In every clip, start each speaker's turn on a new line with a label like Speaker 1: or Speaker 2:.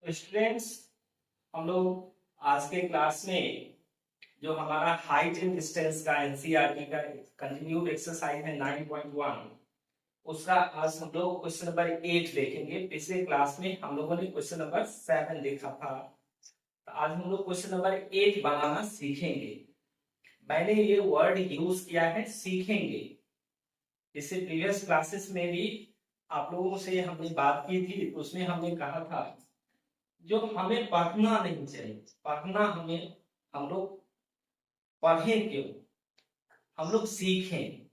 Speaker 1: Students, हम लोग आज के क्लास में जो हमारा हाइट एंड डिस्टेंस का एनसीईआरटी का कंटिन्यूड एक्सरसाइज है 9.1, उसका आज हम लोग क्वेश्चन नंबर 8 देखेंगे। पिछले क्लास में हम लोगों ने क्वेश्चन नंबर 7 देखा था, तो आज हम लोग क्वेश्चन नंबर 8 बनाना सीखेंगे। मैंने ये वर्ड यूज किया है सीखेंगे। इससे प्रीवियस क्लासेस में भी आप लोगों से हमने बात की थी, उसमें हमने कहा था जो हमें पढ़ना नहीं चाहिए, पढ़ना हमें हम लोग पढ़ें क्यों, हम लोग सीखें।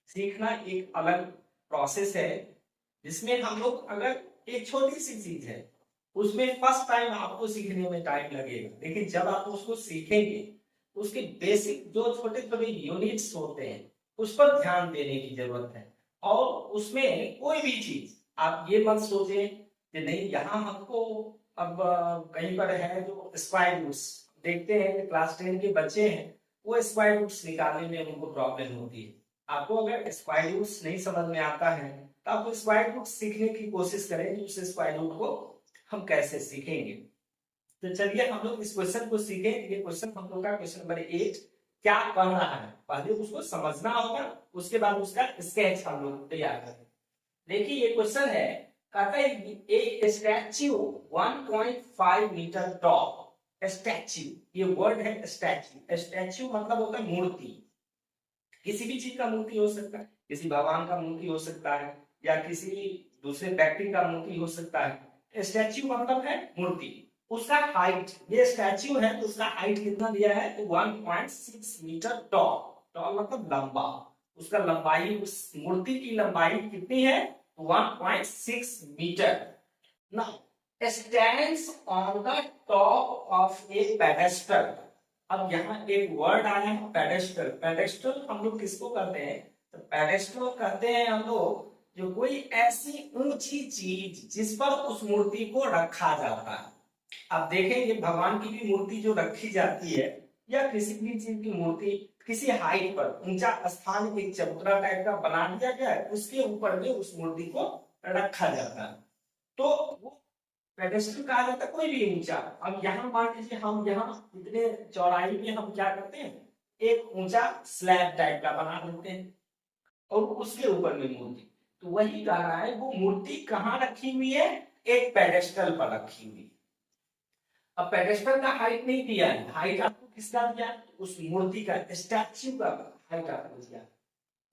Speaker 1: सीखना एक अलग प्रोसेस है जिसमें हम लोग अगर एक छोटी सी चीज है उसमें फर्स्ट टाइम आपको सीखने में टाइम लगेगा, लेकिन जब आप उसको सीखेंगे उसके बेसिक जो छोटे छोटे यूनिट्स होते हैं उस पर ध्यान देने की जरूरत है। और उसमें कोई भी चीज आप ये मत सोचें कि नहीं यहाँ हमको अब कहीं पर है जो स्क्वायर रूट्स देखते हैं, क्लास 10 के बच्चे हैं वो स्क्वायर रूट्स निकालने में उनको प्रॉब्लम होती है। आपको अगर स्क्वायर रूट्स नहीं समझ में आता है तो आप स्क्वायर रूट सीखने की कोशिश करें कि उस स्क्वायर रूट को हम कैसे सीखेंगे। तो चलिए हम लोग इस क्वेश्चन को सीखें। ये क्वेश्चन हम लोग का क्वेश्चन नंबर 8 क्या कह रहा है, पहले उसको समझना होगा, उसके बाद उसका स्केच हम लोग तैयार करें। देखिए ये क्वेश्चन है, कहता है एक स्टैच्यू 1.5 मीटर टॉप। स्टैच्यू, ये वर्ड है स्टैच्यू। स्टैच्यू मतलब होता है मूर्ति, किसी भी चीज का मूर्ति हो सकता है, किसी भगवान का मूर्ति हो सकता है या किसी दूसरे व्यक्ति का मूर्ति हो सकता है। स्टैच्यू मतलब है मूर्ति। उसका हाइट, ये स्टैच्यू है तो उसका हाइट कितना दिया है तो 1.6 मीटर टॉल। टॉल मतलब लंबा, उसका लंबाई, उस मूर्ति की लंबाई कितनी है 1.6 metre. Now stands on the top of a pedestal. अब यहाँ एक वर्ड आया है पेडेस्टल। पेडेस्टल हम लोग किसको कहते हैं तो पेडेस्टल कहते हैं हम लोग जो कोई ऐसी ऊंची चीज जिस पर उस मूर्ति को रखा जाता है। आप देखेंगे भगवान की भी मूर्ति जो रखी जाती है या किसी भी चीज की मूर्ति किसी हाइट पर ऊंचा स्थान एक चबूतरा टाइप का बना दिया गया है, उसके ऊपर में उस मूर्ति को रखा जाता है, तो वो पेडेस्टल कहा जाता है, कोई भी ऊंचा। अब यहाँ मान लीजिए हम यहाँ इतने चौड़ाई में हम क्या करते हैं एक ऊंचा स्लैब टाइप का बना देते हैं और उसके ऊपर में मूर्ति। तो वही कह रहा है वो मूर्ति कहाँ रखी हुई है, एक पेडेस्टल पर रखी हुई। अब पेडेस्टल का हाइट नहीं दिया है, हाइट आपको किसका दिया, उस मूर्ति का स्टैच्यू का हाइट आपको दिया।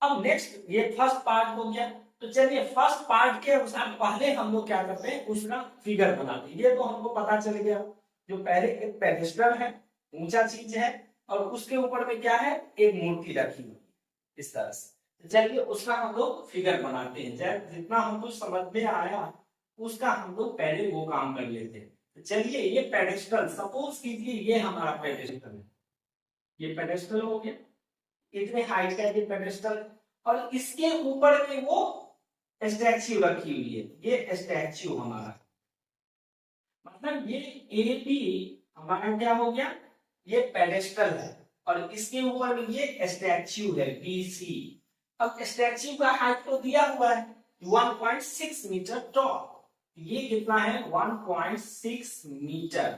Speaker 1: अब नेक्स्ट ये फर्स्ट पार्ट हो गया, तो चलिए फर्स्ट पार्ट के अनुसार पहले हम लोग क्या करते हैं उसका फिगर बनाते हैं। ये तो हमको पता चल गया जो पहले एक पेडेस्टल है, ऊंचा चीज है और उसके ऊपर में क्या है एक मूर्ति रखी हुई इस तरह से। चलिए उसका हम लोग फिगर बनाते हैं, जितना हमको समझ में आया उसका हम लोग पहले वो काम कर लेते हैं। चलिए ये पेडेस्टल सपोज कीजिए ये हमारा पेडेस्टल है, ये पेडेस्टल हो गया, इतने हाइट का ये पेडेस्टल और इसके ऊपर में वो स्टैच्यू रखी हुई है। ये स्टैच्यू हमारा मतलब ये ए बी हमारा क्या हो गया, ये पेडेस्टल है और इसके ऊपर में ये स्टैच्यू है बी सी। अब स्टैच्यू का हाइट तो दिया हुआ है 1.6 मीटर टॉल, ये कितना है 1.6 मीटर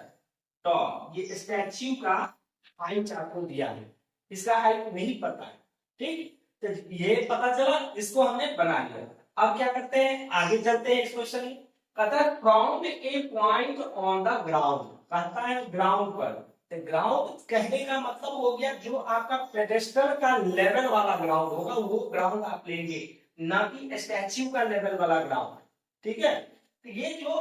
Speaker 1: टॉल। ये स्टैच्यू का हाइट आपको दिया है, इसका हाइट नहीं पता है, ठीक। तो ये पता चला, इसको हमने बना लिया। अब क्या करते हैं आगे चलते हैं। क्वेश्चन कहता है from A point on the ground, कहता है ग्राउंड पर। तो ग्राउंड कहने का मतलब हो गया जो आपका पेडेस्टल का लेवल वाला ग्राउंड होगा वो ग्राउंड आप लेंगे, ना कि स्टैच्यू का लेवल वाला ग्राउंड, ठीक है। तो ये जो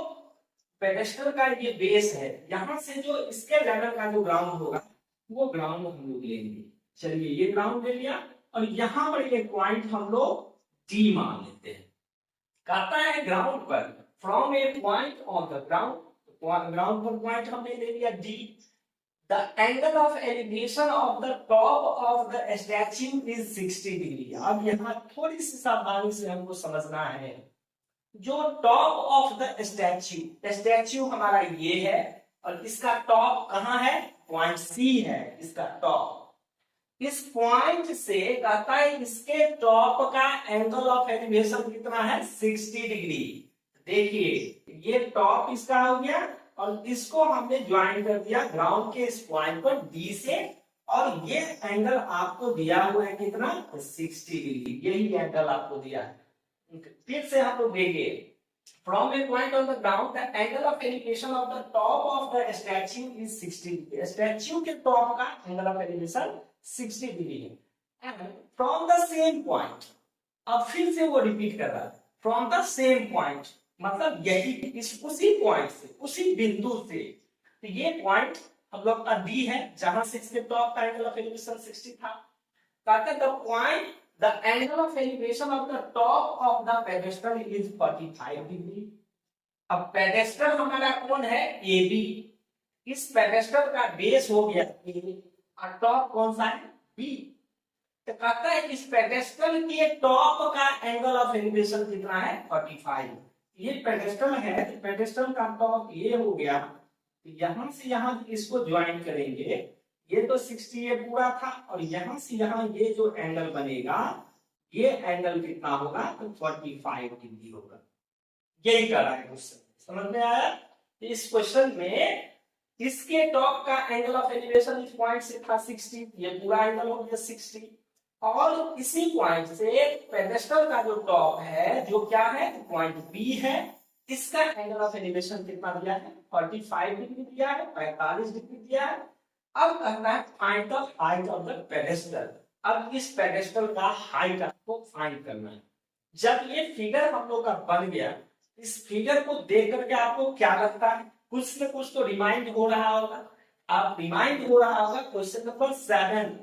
Speaker 1: पेडेस्टल का ये बेस है, यहाँ से जो इसके लेवल का जो ग्राउंड होगा वो ग्राउंड हम लोग लेंगे। चलिए ये ग्राउंड ले लिया और यहाँ पर एक पॉइंट हम लोग डी मान लेते हैं। कहता है ग्राउंड पर from A point on the ground, ground पर पॉइंट हमने ले लिया D. The angle of elevation of the top of the statue is 60 degree. अब यहाँ थोड़ी सी सावधानी से हमको समझना है, जो top of the statue, statue हमारा ये है और इसका टॉप कहाँ है पॉइंट सी है इसका टॉप। इस पॉइंट से कहता है इसके टॉप का एंगल ऑफ एलिवेशन कितना है 60 डिग्री। देखिए ये टॉप इसका हो गया और इसको हमने ज्वाइन कर दिया ग्राउंड के इस पॉइंट पर डी से, और ये एंगल आपको दिया हुआ है कितना 60 डिग्री, यही एंगल आपको दिया है। फिर से हम लोग देंगे from a point on the ground the angle of elevation of the top of the statue is 60 degree, statue के टॉप का angle of elevation 60 डिग्री है। and from the same point, अब फिर से वो रिपीट कर रहा है from the same point, मतलब यही इस उसी पॉइंट से उसी बिंदु से, तो ये पॉइंट हम लोग का डी है जहां से इसके टॉप का एंगल ऑफ एलिवेशन 60 था। कहते the point the angle of elevation of the top of the pedestal is 45 degree. अब पेडेस्टल हमारा कौन है ए बी, इस पेडेस्टल का बेस हो गया ए और टॉप कौन सा है बी। तो कहता है इस पेडेस्टल के टॉप का एंगल ऑफ एलिवेशन कितना है 45। ये पेडेस्टल है, पेडेस्टल का टॉप ये हो गया, यहां से यहां इसको ज्वाइन करेंगे, ये तो 60 ये पूरा था, और यहां से यहां ये जो एंगल बनेगा ये एंगल कितना होगा तो 45 डिग्री होगा। यही करा है क्वेश्चन, समझ में आया। इस क्वेश्चन में इसके टॉप का एंगल ऑफ एलिवेशन इस पॉइंट से था 60, ये पूरा एंगल हो गया 60, और इसी पॉइंट से पेडेस्टल का जो टॉप है जो क्या है पॉइंट बी है, इसका एंगल ऑफ एलिवेशन कितना दिया है 45 डिग्री दिया है, 45 डिग्री दिया है। अब कहना है find the height of the pedestal. अब इस पेडेस्टल का हाइट आपको फाइंड करना है। जब ये फिगर हम लोग का बन गया, इस फिगर को देख करके आपको क्या लगता है, कुछ न कुछ तो रिमाइंड हो रहा होगा। आप रिमाइंड हो रहा होगा क्वेश्चन नंबर 7,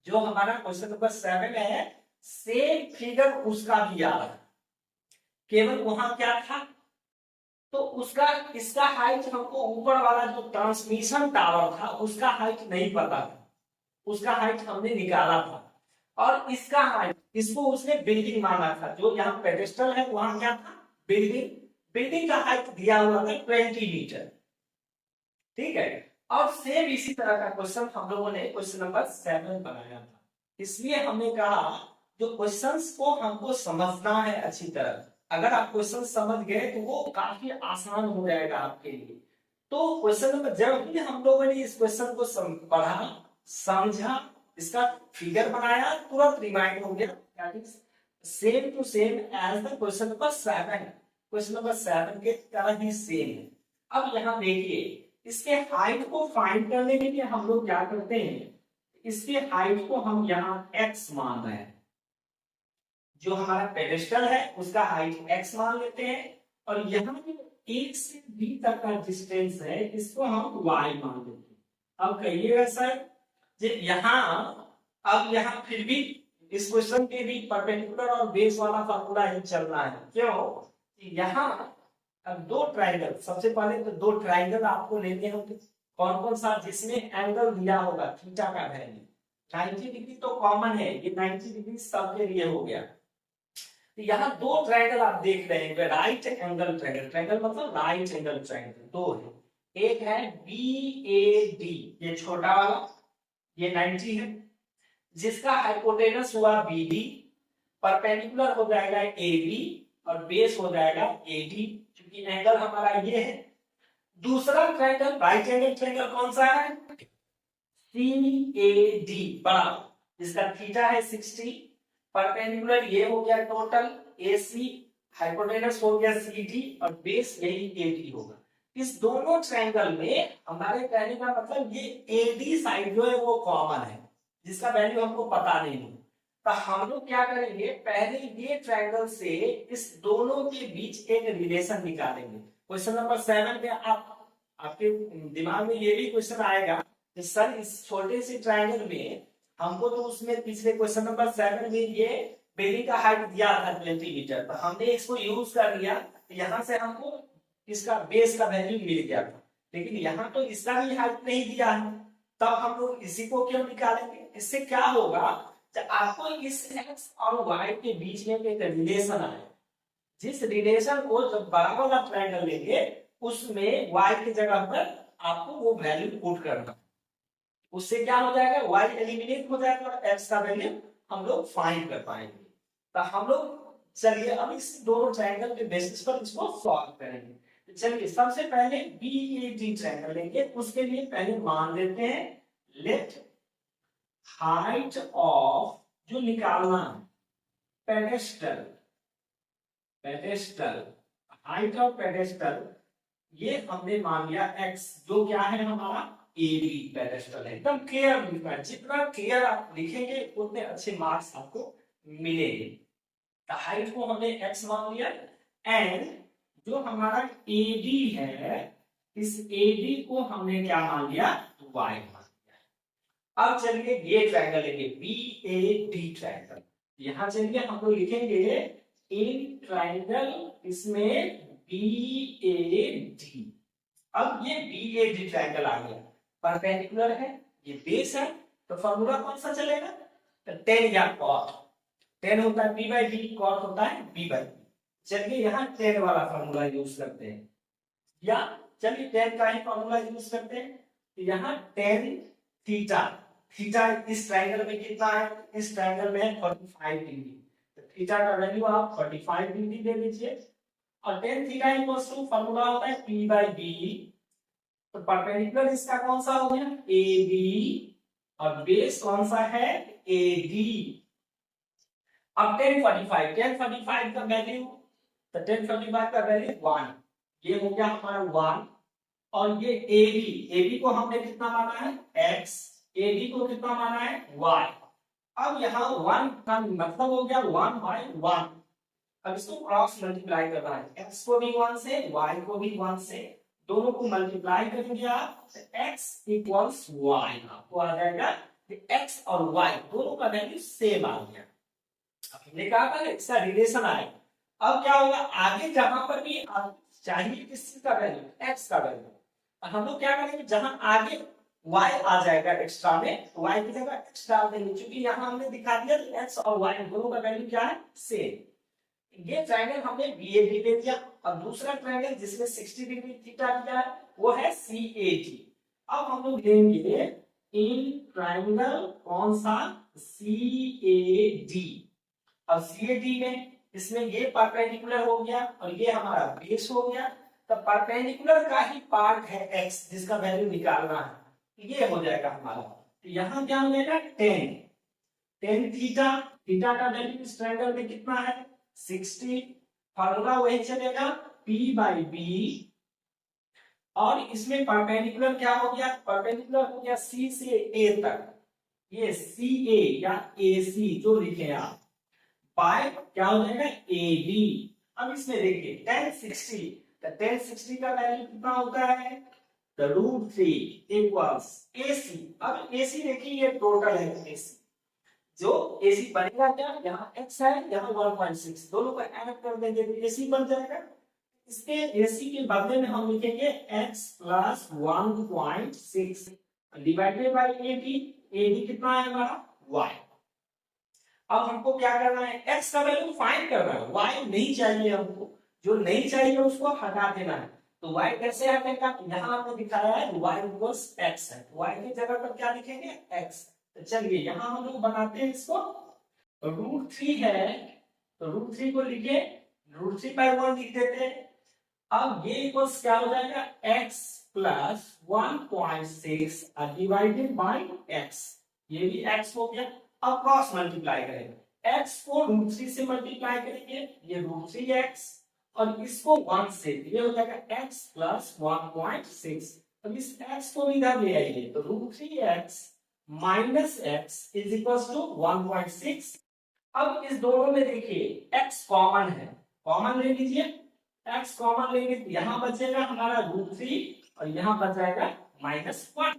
Speaker 1: जो हमारा क्वेश्चन नंबर 7 है, सेम फिगर उसका भी आ रहा है, केवल वहां क्या था तो उसका इसका हाइट हमको ऊपर वाला जो ट्रांसमिशन टावर था उसका हाइट नहीं पता था, उसका हाइट हमने निकाला था, और इसका हाइट इसको उसने बिल्डिंग माना था, जो यहाँ पेडेस्टल है वहां क्या था बिल्डिंग, बिल्डिंग का हाइट दिया हुआ था 20 मीटर, ठीक है। और सेम इसी तरह का क्वेश्चन हम लोगों ने क्वेश्चन नंबर 7 बनाया था। इसलिए हमने कहा जो क्वेश्चंस को हमको समझना है अच्छी तरह, अगर आप क्वेश्चन समझ गए तो वो काफी आसान हो जाएगा आपके लिए। तो क्वेश्चन नंबर जब भी हम लोगों ने इस क्वेश्चन को पढ़ा समझा, इसका फिगर बनाया, तुरंत रिमाइंड हो गया, same to same as the question number 7, question number 7 के तरह ही सेम है। अब यहाँ देखिए इसके हाइट को फाइंड करने के लिए हम लोग क्या करते हैं, इसके हाइट को हम यहाँ x मान रहे हैं, जो हमारा पेडेस्टल है उसका हाइट x मान लेते हैं, और यहाँ जो 1 से b तक का डिस्टेंस है इसको हम y मान लेते हैं। अब कहिएगा सर जे यहाँ, अब यहाँ फिर भी इस क्वेश्चन के भी परपेंडिकुलर और बेस वाला फार्मूला ही चलना है, क्यों यहाँ अब दो ट्रायंगल, सबसे पहले तो दो ट्रायंगल आपको लेने होंगे, कौन कौन सा जिसमें एंगल दिया होगा थीटा का वैल्यू 90 डिग्री तो कॉमन है, ये 90 डिग्री सबके लिए हो गया। तो यहाँ दो ट्रायंगल आप देख रहे हैं, राइट एंगल ट्रायंगल, ट्रायंगल मतलब राइट एंगल ट्रायंगल, दो है, एक है BAD, ये छोटा वाला ये 90 है, जिसका हाइपोटेनस हुआ BD, परपेंडिकुलर हो जाएगा AB और बेस हो जाएगा AD, क्योंकि एंगल हमारा ये है। दूसरा ट्रायंगल राइट एंगल ट्रायंगल कौन सा है CAD बड़ा, जिसका थीटा है 60, परपेंडिकुलर ये हो गया टोटल AC, हाइपोटेनस हो गया CD और बेस यही AD होगा। इस दोनों ट्रायंगल में हमारे कहने का मतलब ये AD साइड जो है वो कॉमन है, जिसका वैल्यू हमको पता नहीं है। तो हम लोग क्या करेंगे, पहले ये ट्रायंगल से इस दोनों के बीच एक रिलेशन निकालेंगे। क्वेश्चन नंबर 7 में आपके दिमाग में ये भी क्वेश्चन आएगा कि सर इस छोटे से ट्रायंगल में हमको तो उसमें पिछले क्वेश्चन नंबर 7 में ये बिल्डिंग का हाइट दिया था 20 मीटर, तो हमने इसको यूज कर लिया, यहाँ से हमको इसका बेस का वैल्यू मिल गया था, लेकिन यहाँ तो इसका भी हाइट नहीं दिया है, तब हम लोग इसी को क्यों निकालेंगे। इससे क्या होगा, जब आपको इस x और y के बीच में एक रिलेशन आए, जिस रिलेशन को जब बड़ा वाला ट्रायंगल लेंगे उसमें y की जगह पर आपको वो वैल्यू पुट करना, उससे क्या हो जाएगा y एलिमिनेट हो जाएगा और x का वैल्यू हम लोग फाइंड कर पाएंगे। तो हम लोग चलिए अब इस दोनों ट्रायंगल के बेसिस पर इसको सॉल्व करेंगे। चलिए सबसे पहले BAD ट्रायंगल लेंगे, उसके लिए पहले मान लेते हैं लेट हाइट ऑफ जो निकालना है pedestal, pedestal height of pedestal ये हमने मान लिया x, जो क्या है हमारा AB पेडेस्टल है। एकदम क्लियर लिखना है, जितना क्लियर आप लिखेंगे उतने अच्छे मार्क्स आपको मिलेंगे। हाइट को हमने x मान लिया एंड जो हमारा AD है इस AD को हमने क्या मान लिया y मान लिया। अब चलिए ये ट्रायंगल लेंगे BAD ट्रायंगल, यहां चलिए हम लोग लिखेंगे इन ट्रायंगल इसमें BAD। अब ये BAD ट्रायंगल आ गया, परपेंडिकुलर है, ये बेस है, तो फॉर्मूला कौन सा चलेगा, तो tan या cot, tan होता है p by b, cot होता है b by b। चलिए यहाँ tan वाला फॉर्मूला यूज करते हैं, या चलिए tan का ही फॉर्मूला यूज करते हैं। तो यहाँ tan थीटा, थीटा इस ट्रायंगल में कितना है, इस ट्रायंगल में है 45 डिग्री, तो थीटा का वैल्यू आप 45 डिग्री दे दीजिए। और tan theta equals to formula होता है p by b, तो परपेंडिकुलर इसका कौन सा हो गया AB और बेस कौन सा है AD। अब tan 45 का वैल्यू, तो tan 45 का वैल्यू 1, ये हो गया हमारा 1। और ये AB को हमने कितना माना है x, AD को कितना माना है y। अब यहाँ 1 का मतलब हो गया 1 by 1, अब इसको क्रॉस मल्टीप्लाई करना है, x को भी 1 से y को भी 1 से, दोनों को मल्टीप्लाई करेंगे आप, x इक्वल्स y, आपको आ जाएगा x और y दोनों का वैल्यू सेम आ गया। अब हमने कहा था इसका रिलेशन आएगा। अब क्या होगा, आगे जहां पर भी चाहिए किस चीज का वैल्यू, x का वैल्यू, हम लोग क्या करेंगे जहां आगे y आ जाएगा एक्स्ट्रा में, y की जगह x डाल देंगे, क्योंकि यहाँ हमने दिखा दिया x और y दोनों का वैल्यू क्या है सेम। ये ट्रायंगल हमने BAD ले दिया, और दूसरा ट्रायंगल जिसमें 60 डिग्री थीटा दिया है वो है CAD। अब हम लोग लेंगे इन ट्रायंगल कौन सा CAD। अब CAD में इसमें ये परपेंडिकुलर हो गया और ये हमारा बेस हो गया, तो परपेंडिकुलर का ही पार्ट है x जिसका वैल्यू निकालना है, ये हो जाएगा हमारा। तो यहाँ क्या हो जाएगा tan थीटा, थीटा का वैल्यू इस ट्रायंगल में कितना है 60, फार्मूला वही चलेगा p by b, और इसमें परपेंडिकुलर क्या हो गया, परपेंडिकुलर हो गया C से A तक, ये CA या AC जो लिखे आप, बाय क्या हो जाएगा AB। अब इसमें देखिए tan 60, तो tan 60 का वैल्यू कितना होता है, तो √3 इक्वल्स AC। अब AC देखिए ये टोटल है AC, जो AC बनेगा क्या, यहाँ x है यहाँ 1.6, दोनों को ऐड कर देंगे तो AC बन जाएगा। इसके AC के बदले में हम लिखेंगे x plus 1.6 divided by AD कितना है हमारा y। अब हमको क्या करना है, x का वैल्यू फाइंड करना है, y नहीं चाहिए हमको, जो नहीं चाहिए उसको हटा देना है। तो y कैसे हटेगा, यहाँ हमने दिखाया है y इक्वल्स x है, y की जगह पर क्या लिखेंगे x। तो चलिए यहाँ हम लोग बनाते हैं इसको, √3 है तो √3 को लिखे, √3 by 1 लिख देते हैं। अब ये इक्वल्स क्या हो जाएगा x plus 1.6 divided by x, ये भी x हो गया। अब क्रॉस मल्टीप्लाई करेंगे, x को √3 से मल्टीप्लाई करेंगे, ये √3x, और इसको 1 से, ये हो जाएगा x प्लस 1.6। अब इस x को इधर ले आइए, तो √3x minus x is equal to 1.6। अब इस दोनों में देखिए x कॉमन है, कॉमन ले लीजिए, x कॉमन लेंगे तो यहाँ बचेगा हमारा √3 और यहाँ बच जाएगा -1,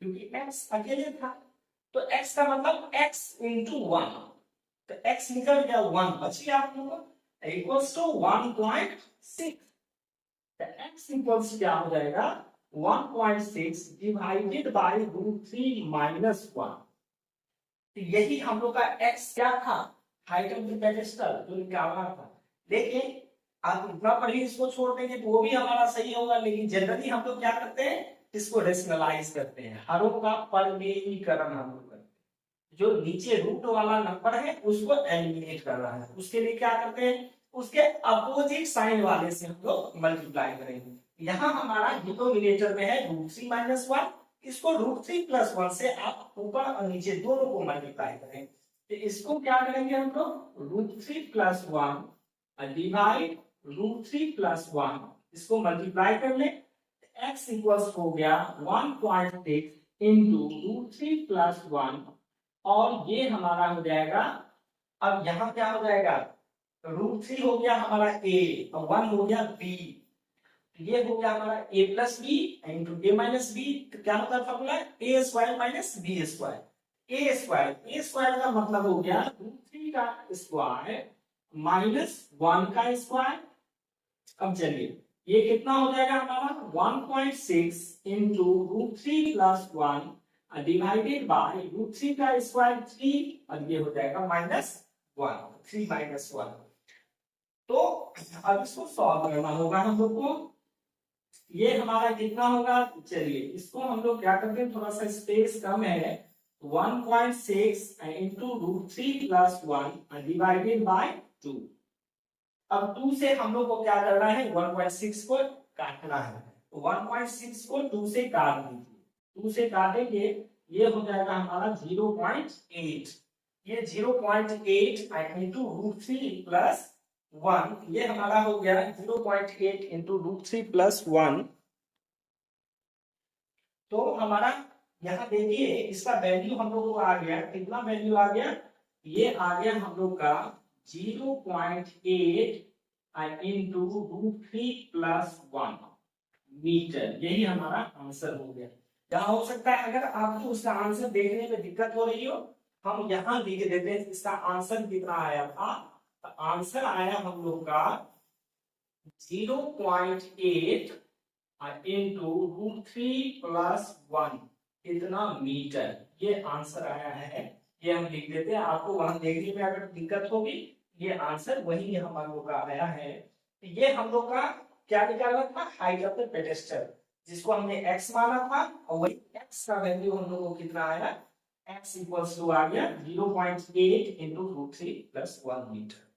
Speaker 1: क्योंकि x अकेले था, तो x का मतलब x इंटू 1, तो x निकल गया 1 बच गया आप लोगों को इक्वल्स टू 1.6, तो x इक्वल्स क्या हो जाएगा 1.6 डिवाइडेड बाय √3 माइनस 1। तो यही हम लोग का x क्या था, हाइट ऑफ द पेडेस्टल जो निकालना था। देखिए आप इतना पढ़िए, इसको छोड़ देंगे तो वो भी हमारा सही होगा, लेकिन जनरली हम लोग क्या करते हैं इसको रेशनलाइज करते हैं, हरों का परमेयीकरण हम लोग करते हैं। जो नीचे रूट वाला नंबर है उसको एलिमिनेट करना है, उसके लिए क्या करते हैं उसके अपोजिट साइन वाले से हम लोग मल्टीप्लाई करेंगे। यहाँ हमारा डिनोमिनेटर में है √3 - 1, इसको √3 + 1 से आप ऊपर और नीचे दोनों को मल्टीप्लाई करें। तो इसको क्या करेंगे हम लोग, √3 + 1 डिवाइड √3 + 1, इसको मल्टीप्लाई कर ले। x इक्वल्स हो गया 1.6 इंटू √3 + 1, और ये हमारा हो जाएगा, अब यहाँ क्या हो जाएगा, √3 हो गया हमारा a और 1 हो गया b, ये हो गया हमारा a + b into a - b। तो क्या होता है फॉर्मूला, a² - b²। a² का मतलब हो गया √3 का स्क्वायर -1 का स्क्वायर। अब चलिए ये कितना हो जाएगा हमारा 1.6 इंटू √3 + 1 डिवाइडेड बाय √3 का स्क्वायर 3, और ये हो जाएगा -1, 3 - 1। तो अब इसको सॉल्व करना होगा हम लोग को। ये हमारा कितना होगा, चलिए इसको हम लोग क्या करते हैं, थोड़ा सा स्पेस कम है, 1.6 इंटू √3 + 1 डिवाइडेड बाय 2। अब 2 से हम लोग को क्या करना है, 1.6 को काटना है। तो 1.6 को 2 से काट दीजिए, 2 से काटेंगे ये हो जाएगा हमारा 0.8। ये 0.8 इंटू √3 + 1, ये हमारा हो गया 0.8 इंटू √3 + 1। तो हमारा यहाँ देखिए इसका वैल्यू हम लोग को आ गया, कितना वैल्यू आ गया, ये आ गया हम लोग का 0.8 इंटू √3 + 1 मीटर। यही हमारा आंसर हो गया। क्या हो सकता है, अगर आपको उसका आंसर देखने में दिक्कत हो रही हो, हम यहाँ लिख देते हैं इसका आंसर कितना आया था। तो आंसर आया हम लोग का 0.8 इंटू √3 + 1 इतना मीटर, ये आंसर आया है। ये हम लिख देते हैं, आपको वहां देखने में अगर दिक्कत होगी, ये आंसर वही हम लोग का आया है। ये हम लोग का क्या निकालना था, हाइट ऑफ द पेडेस्टल, जिसको हमने x माना था, और वही x का वैल्यू हम लोग को कितना आया, x इक्वल्स टू आ गया 0.8 इंटू √3 + 1 मीटर।